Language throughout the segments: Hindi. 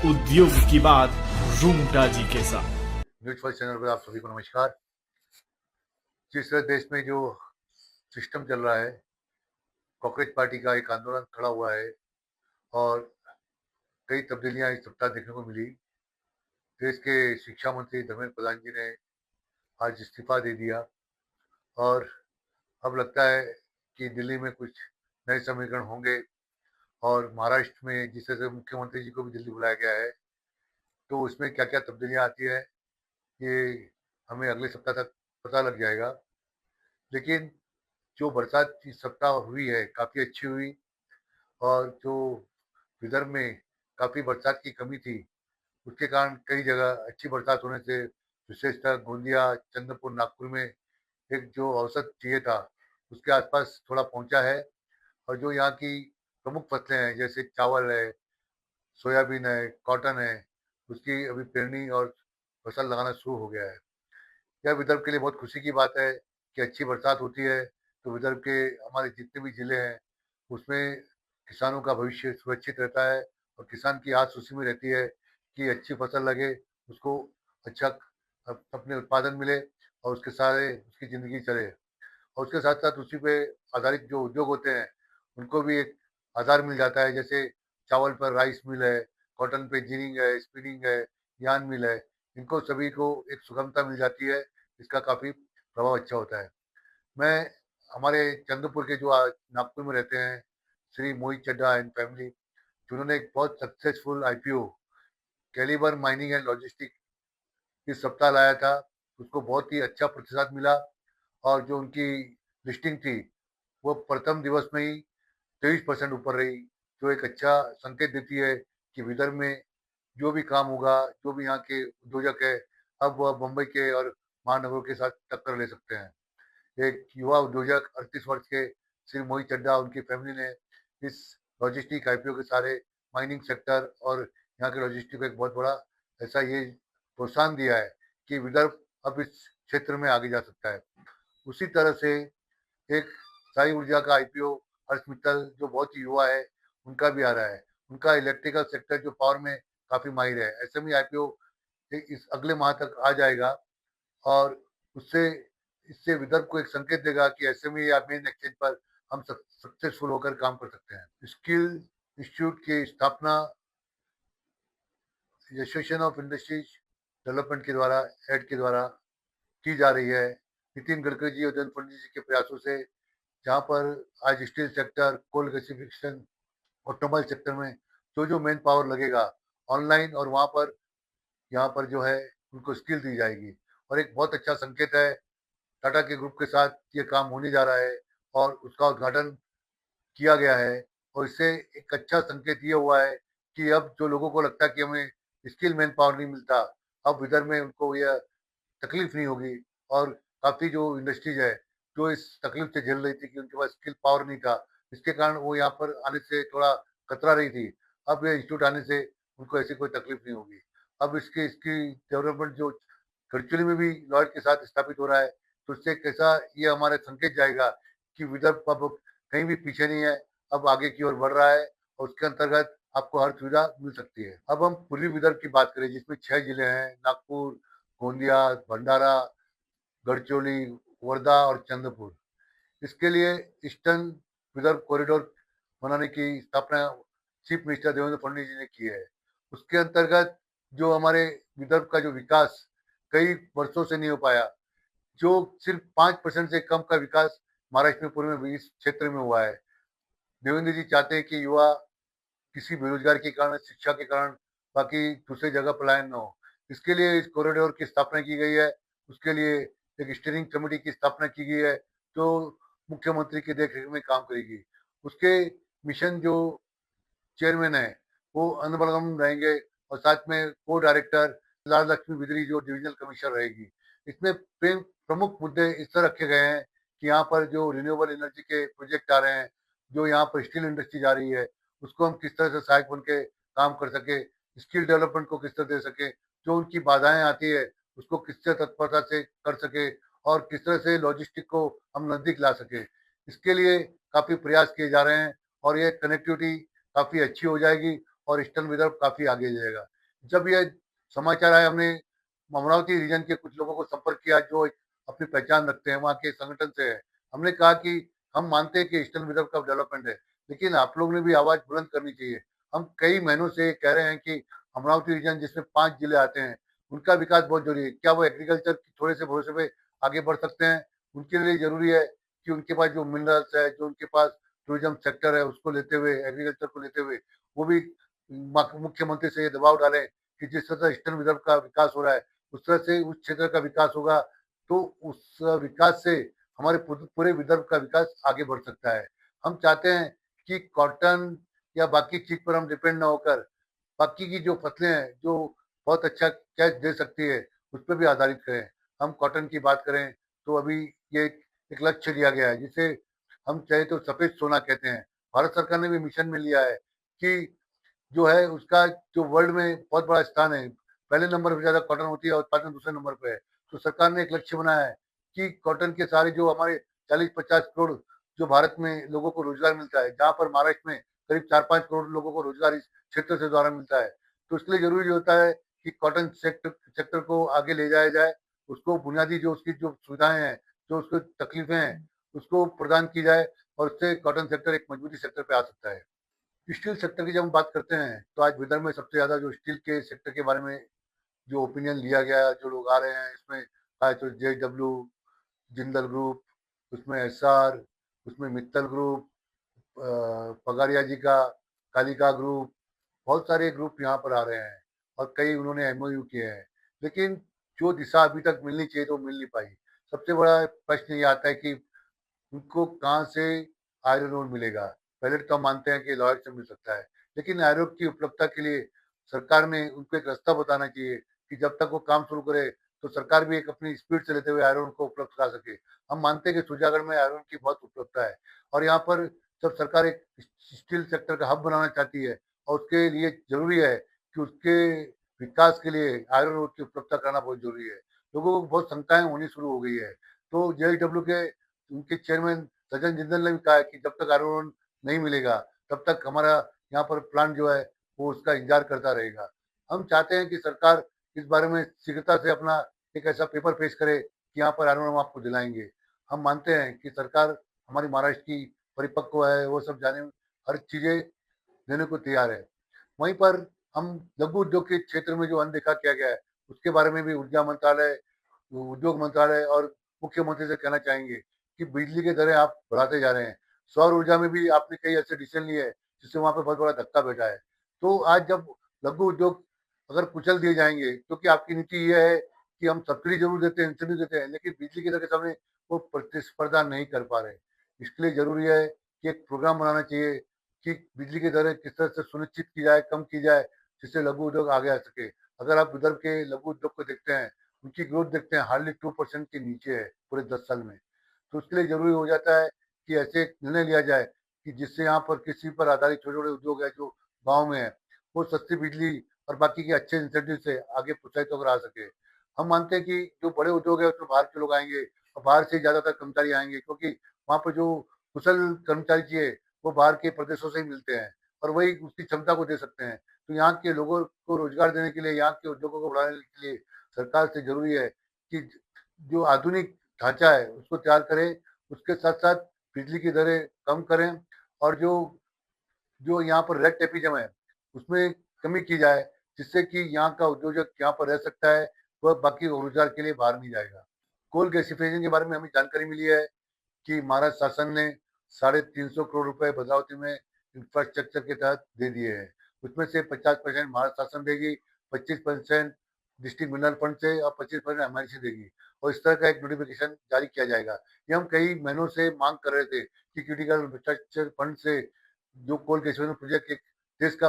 उद्योग की बात रूंगटा जी के साथ। न्यूज फर्स्ट चैनल पर आप सभी को नमस्कार। जिस तरह देश में जो सिस्टम चल रहा है, कॉकरोच पार्टी का एक आंदोलन खड़ा हुआ है और कई तब्दीलियां इस सप्ताह देखने को मिली। देश के शिक्षा मंत्री धर्मेंद्र प्रधान जी ने आज इस्तीफा दे दिया और अब लगता है कि दिल्ली में कुछ नए समीकरण होंगे और महाराष्ट्र में जिस तरह से मुख्यमंत्री जी को भी दिल्ली बुलाया गया है, तो उसमें क्या क्या तब्दीलियां आती है ये हमें अगले सप्ताह तक पता लग जाएगा। लेकिन जो बरसात इस सप्ताह हुई है काफ़ी अच्छी हुई और जो विदर्भ में काफ़ी बरसात की कमी थी, उसके कारण कई जगह अच्छी बरसात होने से विशेषतः गोंदिया, चंद्रपुर, नागपुर में एक जो औसत चाहिए था, उसके आसपास थोड़ा पहुंचा है। और जो यहाँ की प्रमुख फसलें हैं, जैसे चावल है, सोयाबीन है, कॉटन है, उसकी अभी पेरनी और फसल लगाना शुरू हो गया है। यह विदर्भ के लिए बहुत खुशी की बात है कि अच्छी बरसात होती है, तो विदर्भ के हमारे जितने भी ज़िले हैं, उसमें किसानों का भविष्य सुरक्षित रहता है और किसान की आस उसी में रहती है कि अच्छी फसल लगे, उसको अच्छा अपने उत्पादन मिले और उसके सारे उसकी ज़िंदगी चले। और उसके साथ-साथ उसी पे आधारित जो उद्योग होते हैं, उनको भी एक आधार मिल जाता है। जैसे चावल पर राइस मिल है, कॉटन पे जिनिंग है, स्पिनिंग है, यार्न मिल है। इनको सभी को एक सुगमता मिल जाती है, इसका काफ़ी प्रभाव अच्छा होता है। मैं हमारे चंद्रपुर के जो नागपुर में रहते हैं, श्री मोहित चड्ढा एंड फैमिली, जिन्होंने एक बहुत successful IPO Caliber mining and logistic इस सप्ताह लाया था, उसको बहुत ही अच्छा प्रतिसाद मिला और जो उनकी लिस्टिंग थी, वो प्रथम दिवस में ही 23% ऊपर रही, जो एक अच्छा संकेत देती है कि विदर्भ में जो भी काम होगा, जो भी यहाँ के उद्योजक है, अब वह बम्बई के और महानगरों के साथ टक्कर ले सकते हैं। एक युवा उद्योजक 38 वर्ष के श्री मोहित चड्ढा, उनकी फैमिली ने इस लॉजिस्टिक आईपीओ के सारे माइनिंग सेक्टर और यहाँ के लॉजिस्टिक को एक बहुत बड़ा ऐसा ये प्रोत्साहन दिया है कि विदर्भ अब इस क्षेत्र में आगे जा सकता है। उसी तरह से एक साई ऊर्जा का आईपीओ हर्ष मित्तल जो बहुत ही युवा है, उनका भी आ रहा है। उनका इलेक्ट्रिकल सेक्टर जो पावर में काफ़ी माहिर है। ऐसे में आईपीओ इस अगले माह तक आ जाएगा और उससे इससे विदर्भ को एक संकेत देगा कि एसएमई या मेन एक्सचेंज पर हम सक्सेसफुल होकर काम कर सकते हैं। स्किल इंस्टीट्यूट की स्थापना एसोसिएशन ऑफ इंडस्ट्रीज डेवलपमेंट के द्वारा एड के द्वारा की जा रही है। नितिन गडकरी जी और देवेंद्र फडणवीस जी के प्रयासों से, जहाँ पर आज steel sector, coal gasification, automobile sector में जो मेन पावर लगेगा ऑनलाइन और वहाँ पर यहाँ पर जो है उनको स्किल दी जाएगी और एक बहुत अच्छा संकेत है। टाटा के ग्रुप के साथ ये काम होने जा रहा है और उसका उद्घाटन किया गया है और इससे एक अच्छा संकेत ये हुआ है कि अब जो लोगों को लगता है कि हमें स्किल मैन पावर नहीं मिलता, अब विदर्भ में उनको यह तकलीफ नहीं होगी और काफ़ी जो इंडस्ट्रीज है, जो इस तकलीफ से झेल रही थी कि उनके पास स्किल पावर नहीं था, इसके कारण वो यहाँ पर आने से थोड़ा कतरा रही थी। अब ये इंस्टीट्यूट आने से उनको ऐसी कोई तकलीफ नहीं होगी। अब इसकी इसकी डेवलपमेंट जो वर्चुअली में भी लॉयड के साथ स्थापित हो रहा है, तो इससे कैसा ये हमारा संकेत जाएगा कि विदर्भ अब कहीं भी पीछे नहीं है, अब आगे की ओर बढ़ रहा है और उसके अंतर्गत आपको हर सुविधा मिल सकती है। अब हम पूर्वी विदर्भ की बात करें, जिसमें 6 जिले हैं, नागपुर, गोंदिया, भंडारा, गढ़चिरौली, वर्धा और चंद्रपुर। इसके लिए ईस्टर्न विदर्भ कॉरिडोर बनाने की स्थापना चीफ मिनिस्टर देवेंद्र फडणवीस जी ने की है। उसके अंतर्गत जो हमारे विदर्भ का जो विकास कई वर्षों से नहीं हो पाया, जो सिर्फ 5% से कम का विकास महाराष्ट्र में पूरे में इस क्षेत्र में हुआ है। देवेंद्र जी चाहते हैं कि युवा किसी बेरोजगार के कारण, शिक्षा के कारण बाकी दूसरी जगह पलायन न हो। इसके लिए इस कॉरिडोर की स्थापना की गई है। उसके लिए एक स्टीयरिंग कमेटी की स्थापना की गई है, जो मुख्यमंत्री की देख-रेख में काम करेगी। उसके मिशन जो चेयरमैन है, वो अन्नबलगम रहेंगे और साथ में को-डायरेक्टर लाल लक्ष्मी बिदरी जो डिविजनल कमिश्नर रहेगी। इसमें प्रमुख मुद्दे इस तरह रखे गए हैं कि यहाँ पर जो रिन्यूएबल एनर्जी के प्रोजेक्ट आ रहे हैं, जो यहाँ पर स्टील इंडस्ट्री जा रही है, उसको हम किस तरह से सहायक बन के काम कर सकें, स्किल डेवलपमेंट को किस तरह दे सकें, जो उनकी बाधाएँ आती है, उसको किस तरह तत्परता से कर सकें और किस तरह से लॉजिस्टिक को हम नज़दीक ला सकें। इसके लिए काफ़ी प्रयास किए जा रहे हैं और ये कनेक्टिविटी काफ़ी अच्छी हो जाएगी और ईस्टर्न विदर्भ काफ़ी आगे जाएगा। जब ये समाचार आया, हमने अमरावती रीजन के कुछ लोगों को संपर्क किया जो अपनी पहचान रखते हैं, वहाँ के संगठन से है। हमने कहा कि हम मानते हैं कि ईस्टर्न विदर्भ का डेवलपमेंट है, लेकिन आप लोगों ने भी आवाज़ बुलंद करनी चाहिए। हम कई महीनों से कह रहे हैं कि अमरावती रीजन जिसमें 5 जिले आते हैं, उनका विकास बहुत ज़रूरी है। क्या वो एग्रीकल्चर के थोड़े से भरोसे पे आगे बढ़ सकते हैं? उनके लिए ज़रूरी है कि उनके पास जो मिनरल्स है, जो उनके पास टूरिज़्म सेक्टर है, उसको लेते हुए, एग्रीकल्चर को लेते हुए, वो भी मुख्यमंत्री से ये दबाव डालें कि जिस तरह से ईस्टर्न विदर्भ का विकास हो रहा है, उस तरह से उस क्षेत्र का विकास होगा, तो उस विकास से हमारे पूरे विदर्भ का विकास आगे बढ़ सकता है। हम चाहते हैं कि कॉटन या बाकी चीज़ पर हम डिपेंड ना होकर, बाकी की जो फसलें हैं, जो बहुत अच्छा कैच दे सकती है, उस पे भी आधारित करें। हम कॉटन की बात करें, तो अभी ये एक लक्ष्य लिया गया है, जिसे हम चाहे तो सफ़ेद सोना कहते हैं। भारत सरकार ने भी मिशन में लिया है कि जो है उसका जो वर्ल्ड में बहुत बड़ा स्थान है। पहले नंबर पे ज़्यादा कॉटन होती है और उत्पादन दूसरे नंबर पे है। तो सरकार ने एक लक्ष्य बनाया है कि कॉटन के सारे जो हमारे 40-50 करोड़ जो भारत में लोगों को रोज़गार मिलता है, जहाँ पर महाराष्ट्र में करीब 4-5 करोड़ लोगों को रोज़गार इस क्षेत्र से द्वारा मिलता है। तो इसके लिए ज़रूरी होता है कि कॉटन सेक्टर को आगे ले जाया जाए, उसको बुनियादी जो उसकी जो सुविधाएँ हैं, जो उसकी तकलीफ़ें हैं, उसको प्रदान की जाए और उससे कॉटन सेक्टर एक मजबूती सेक्टर पे आ सकता है। स्टील सेक्टर की जब हम बात करते हैं, तो आज विदर्भ में सबसे ज़्यादा जो स्टील के सेक्टर के बारे में जो ओपिनियन लिया गया है, जो लोग आ रहे हैं, इसमें चाहे तो जेएसडब्ल्यू, जिंदल ग्रुप, उसमें एस्सार, उसमें मित्तल ग्रुप, पगारिया जी का, कालिका ग्रुप, बहुत सारे ग्रुप यहाँ पर आ रहे हैं और कई उन्होंने एमओयू किए हैं। लेकिन जो दिशा अभी तक मिलनी चाहिए, तो मिल नहीं पाई। सबसे बड़ा प्रश्न ये आता है कि उनको कहाँ से आयरन ओर मिलेगा? पहले तो हम मानते हैं कि लॉयर से मिल सकता है, लेकिन आयरन की उपलब्धता के लिए सरकार ने उनको एक रास्ता बताना चाहिए कि जब तक वो काम शुरू करे, तो सरकार भी एक अपनी स्पीड से लेते हुए आयरन को उपलब्ध करा सके। हम मानते हैं कि सूजागढ़ में आयरन की बहुत उपलब्धता है और यहाँ पर जब सरकार एक स्टील सेक्टर का हब बनाना चाहती है और उसके लिए ज़रूरी है कि उसके विकास के लिए आयरन ओर की उपलब्धता कराना बहुत ज़रूरी है। लोगों को बहुत शंकाएँ होनी शुरू हो गई है। तो जेएसडब्ल्यू के उनके चेयरमैन सज्जन जिंदल ने भी कहा है कि जब तक आयरन ओर नहीं मिलेगा, तब तक हमारा यहाँ पर प्लांट जो है, वो उसका इंतज़ार करता रहेगा। हम चाहते हैं कि सरकार इस बारे में शीघ्रता से अपना एक ऐसा पेपर पेश करे कि यहाँ पर आयरन ओर हम आपको दिलाएँगे। हम मानते हैं कि सरकार हमारी महाराष्ट्र की परिपक्व है, वो सब जाने हर चीज़ें देने को तैयार है। वहीं पर हम लघु उद्योग के क्षेत्र में जो अनदेखा किया गया है, उसके बारे में भी ऊर्जा मंत्रालय, उद्योग मंत्रालय और मुख्यमंत्री से कहना चाहेंगे कि बिजली की दरें आप बढ़ाते जा रहे हैं। सौर ऊर्जा में भी आपने कई ऐसे डिसीजन लिए हैं, जिससे वहाँ पे बहुत बड़ा धक्का बैठा है। तो आज जब लघु उद्योग अगर कुचल दिए जाएँगे, क्योंकि आपकी नीति ये है कि हम सब्सिडी ज़रूर देते हैं, इंसेंटिव देते हैं, लेकिन बिजली की दर के सामने वो प्रतिस्पर्धा नहीं कर पा रहे। इसके लिए ज़रूरी है कि एक प्रोग्राम बनाना चाहिए कि बिजली की दरें किस तरह से सुनिश्चित की जाए, कम की जाए, जिससे लघु उद्योग आगे आ सके। अगर आप विदर्भ के लघु उद्योग को देखते हैं, उनकी ग्रोथ देखते हैं, हार्डली 2% के नीचे है पूरे 10 साल में। तो उसके लिए ज़रूरी हो जाता है कि ऐसे एक निर्णय लिया जाए कि जिससे यहाँ पर कृषि पर आधारित छोटे-छोटे उद्योग हैं जो गाँव में हैं, वो सस्ती बिजली और बाकी के अच्छे इंसेंटिव से आगे प्रोत्साहित होकर आ सके। हम मानते हैं कि जो बड़े उद्योग हैं, उसमें बाहर के लोग आएँगे और बाहर से ज़्यादातर कर्मचारी आएँगे, क्योंकि वहाँ पर जो कुशल कर्मचारी चाहिए, वो बाहर के प्रदेशों से ही मिलते हैं और वही उसकी क्षमता को दे सकते हैं। तो यहाँ के लोगों को रोज़गार देने के लिए, यहाँ के उद्योगों को बढ़ाने के लिए सरकार से ज़रूरी है कि जो आधुनिक ढाँचा है, उसको तैयार करें, उसके साथ-साथ बिजली की दरें कम करें और जो जो यहाँ पर रेड टेपिज़्म है, उसमें कमी की जाए, जिससे कि यहाँ का उद्योजक यहाँ पर रह सकता है, वह बाकी रोज़गार के लिए बाहर नहीं जाएगा। कोल गैसिफिकेशन के बारे में हमें जानकारी मिली है कि महाराष्ट्र शासन ने 350 करोड़ रुपए भद्रावती में इंफ्रास्ट्रक्चर के तहत दे दिए हैं। उसमें से 50% महाराष्ट्र शासन देगी, 25% डिस्ट्रिक्ट मिनरल फंड से और 25% एमआईडीसी देगी और इस तरह का एक नोटिफिकेशन जारी किया जाएगा। ये हम कई महीनों से मांग कर रहे थे कि क्रिटिकल इंफ्रास्ट्रक्चर फंड से जो कोल गैसिफिकेशन प्रोजेक्ट एक देश का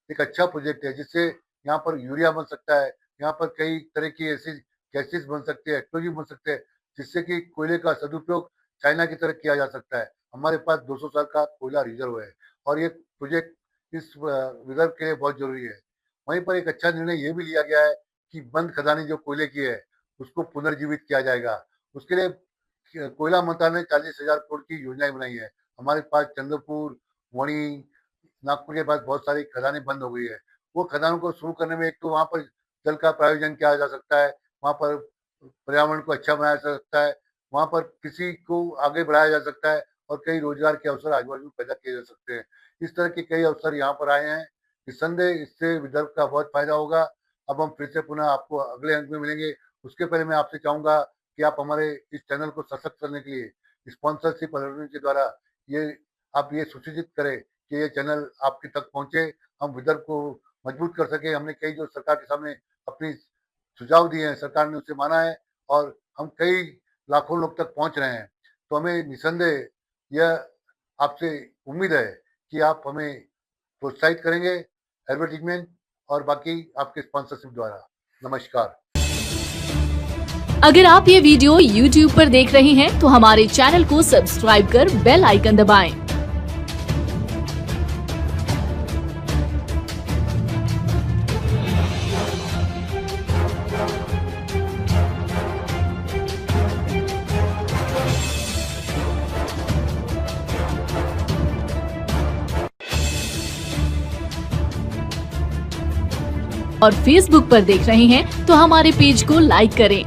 एक अच्छा प्रोजेक्ट है, जिससे यहाँ पर यूरिया बन सकता है, यहाँ पर कई तरह की ऐसी गैसेज़ बन सकते हैं, एक्सप्लोजिव बन सकते हैं, जिससे कि कोयले का सदुपयोग चाइना की तरह किया जा सकता है। हमारे पास 200 साल का कोयला रिज़र्व है और ये प्रोजेक्ट इस विदर्भ के लिए बहुत ज़रूरी है। वहीं पर एक अच्छा निर्णय ये भी लिया गया है कि बंद खदानें जो कोयले की है, उसको पुनर्जीवित किया जाएगा। उसके लिए कोयला मंत्रालय ने 40,000 करोड़ की योजनाएँ बनाई है। हमारे पास चंद्रपुर, वणी, नागपुर के पास बहुत सारी खदानें बंद हो गई है। वो खदानों को शुरू करने में एक तो वहाँ पर जल का प्रायोजन किया जा सकता है, वहाँ पर पर्यावरण को अच्छा बनाया जा सकता है, वहाँ पर कृषि को आगे बढ़ाया जा सकता है और कई रोजगार के अवसर आजू-बाजू में पैदा किए जा सकते हैं। इस तरह के कई अवसर यहाँ पर आए हैं। निस्संदेह इससे विदर्भ का बहुत फायदा होगा। अब हम फिर से पुनः आपको अगले अंक में मिलेंगे। उसके पहले मैं आपसे चाहूँगा कि आप हमारे इस चैनल को सशक्त करने के लिए स्पॉन्सरशिप अर्निंग के द्वारा ये आप ये सुनिश्चित करें कि ये चैनल आपके तक पहुँचे, हम विदर्भ को मजबूत कर सकें। हमने कई जो सरकार के सामने अपनी सुझाव दिए हैं, सरकार ने उसे माना है और हम कई लाखों लोग तक पहुँच रहे हैं। तो हमें निस्संदेह यह आपसे उम्मीद है कि आप हमें प्रोत्साहित करेंगे एडवर्टाइजमेंट और बाकी आपके स्पॉन्सरशिप द्वारा। नमस्कार। अगर आप ये वीडियो YouTube पर देख रहे हैं तो हमारे चैनल को सब्सक्राइब कर बेल आइकन दबाएं। और Facebook पर देख रहे हैं तो हमारे पेज को लाइक करें।